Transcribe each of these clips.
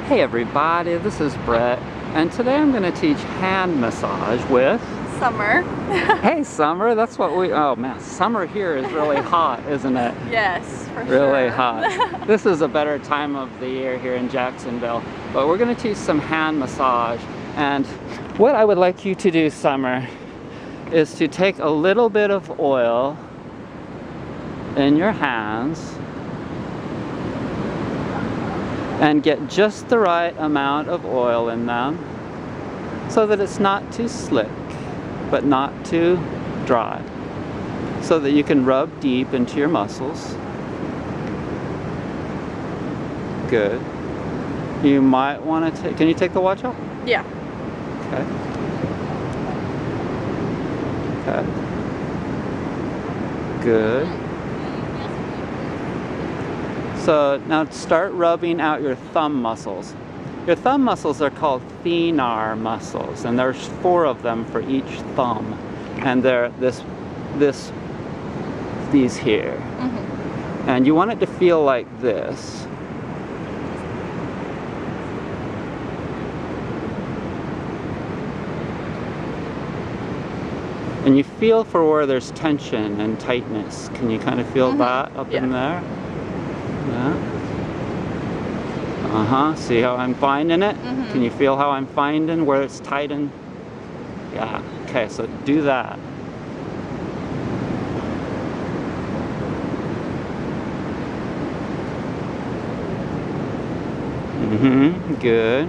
Hey everybody, this is Brett, and today I'm going to teach hand massage with Summer. Hey Summer, that's what oh man, summer here is really hot, isn't it? Yes, for sure. Really hot. This is a better time of the year here in Jacksonville, but we're going to teach some hand massage. And what I would like you to do, Summer, is to take a little bit of oil in your hands and get just the right amount of oil in them so that it's not too slick but not too dry, so that you can rub deep into your muscles. Good. You might want to take, can you take the watch off? Yeah. Okay. Okay. Good. So now start rubbing out your thumb muscles. Your thumb muscles are called thenar muscles, and there's 4 of them for each thumb, and they're these here. Mm-hmm. And you want it to feel like this. And you feel for where there's tension and tightness. Can you kind of feel that up in there? Yeah. See how I'm finding it? Can you feel how I'm finding where it's tight and... Yeah. Okay, so do that. Good.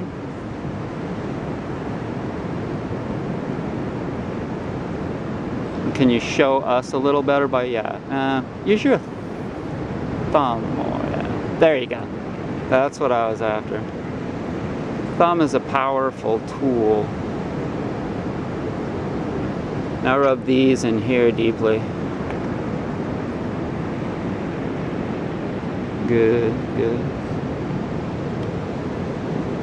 Can you show us a little better by, use your thumb more. Yeah. There you go. That's what I was after. Thumb is a powerful tool. Now rub these in here deeply. Good, good.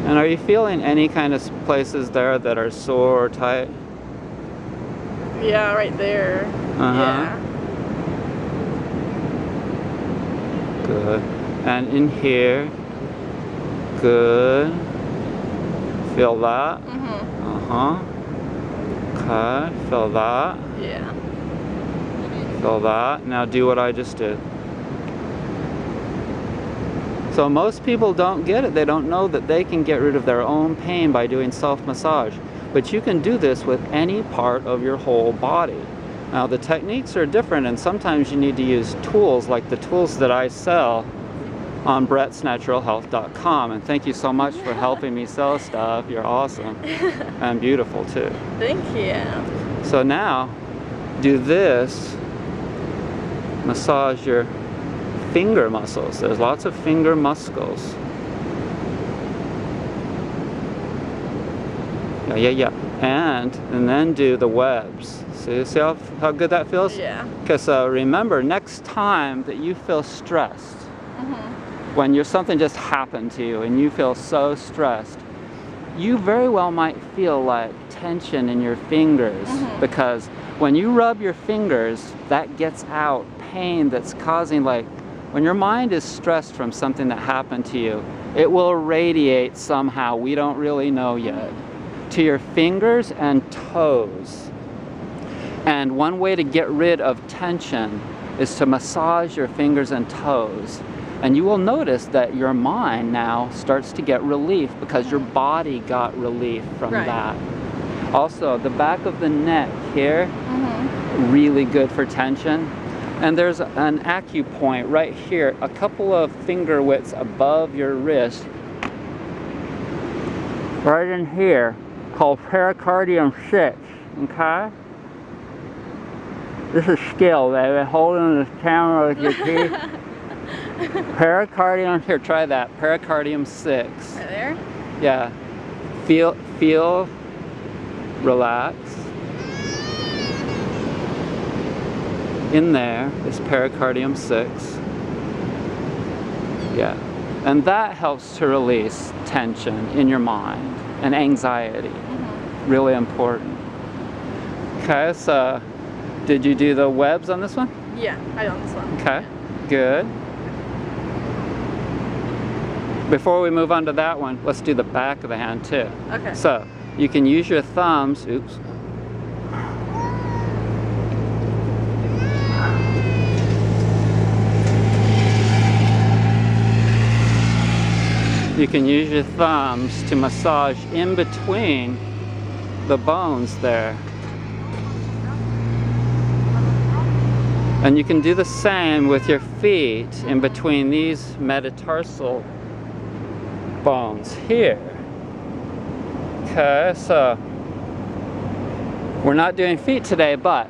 And are you feeling any kind of places there that are sore or tight? Yeah, right there. Yeah. Good. And in here. Good. Feel that? Okay. Feel that? Yeah. Feel that? Now do what I just did. So most people don't get it. They don't know that they can get rid of their own pain by doing self-massage. But you can do this with any part of your whole body. Now the techniques are different, and sometimes you need to use tools like the tools that I sell on brettsnaturalhealth.com. And thank you so much for helping me sell stuff. You're awesome and beautiful too. Thank you. So now do this. Massage your finger muscles. There's lots of finger muscles. Yeah. And then do the webs. See how good that feels? Yeah. Okay, so remember, next time that you feel stressed, when something just happened to you and you feel so stressed, you very well might feel like tension in your fingers, because when you rub your fingers, that gets out pain that's causing, like, when your mind is stressed from something that happened to you, it will radiate somehow, we don't really know yet, to your fingers and toes. And one way to get rid of tension is to massage your fingers and toes. And you will notice that your mind now starts to get relief because your body got relief from that. Also, the back of the neck here, really good for tension. And there's an acupoint right here, a couple of finger widths above your wrist, right in here, called pericardium 6, okay? This is skill, baby, holding this camera with your teeth. Pericardium, here, try that, pericardium 6. Right there? Yeah. Feel, relax. In there is pericardium 6. Yeah. And that helps to release tension in your mind and anxiety. Really important. Okay, so did you do the webs on this one? Yeah, I done this one. Okay, good. Before we move on to that one, let's do the back of the hand too. Okay. So you can use your thumbs, oops. You can use your thumbs to massage in between the bones there. And you can do the same with your feet in between these metatarsal bones here. Okay, so we're not doing feet today, but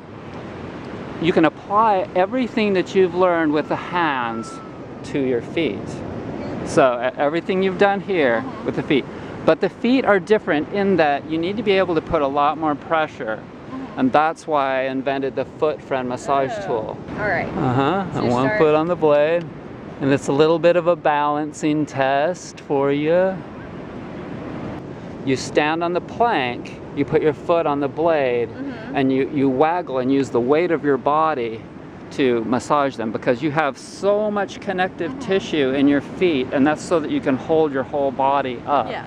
you can apply everything that you've learned with the hands to your feet. So everything you've done here with the feet. But the feet are different in that you need to be able to put a lot more pressure. And that's why I invented the foot friend massage tool. All right. So And one foot on the blade. And it's a little bit of a balancing test for you. You stand on the plank, you put your foot on the blade, and you waggle and use the weight of your body to massage them, because you have so much connective tissue in your feet, and that's so that you can hold your whole body up. Yeah.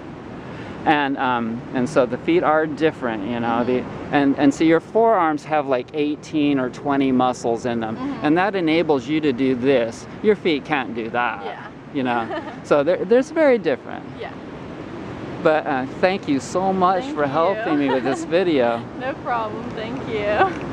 And so the feet are different, you know. And so your forearms have like 18 or 20 muscles in them, and that enables you to do this. Your feet can't do that. Yeah. You know. So there's very different. Yeah. But thank you so much for helping me with this video. No problem. Thank you.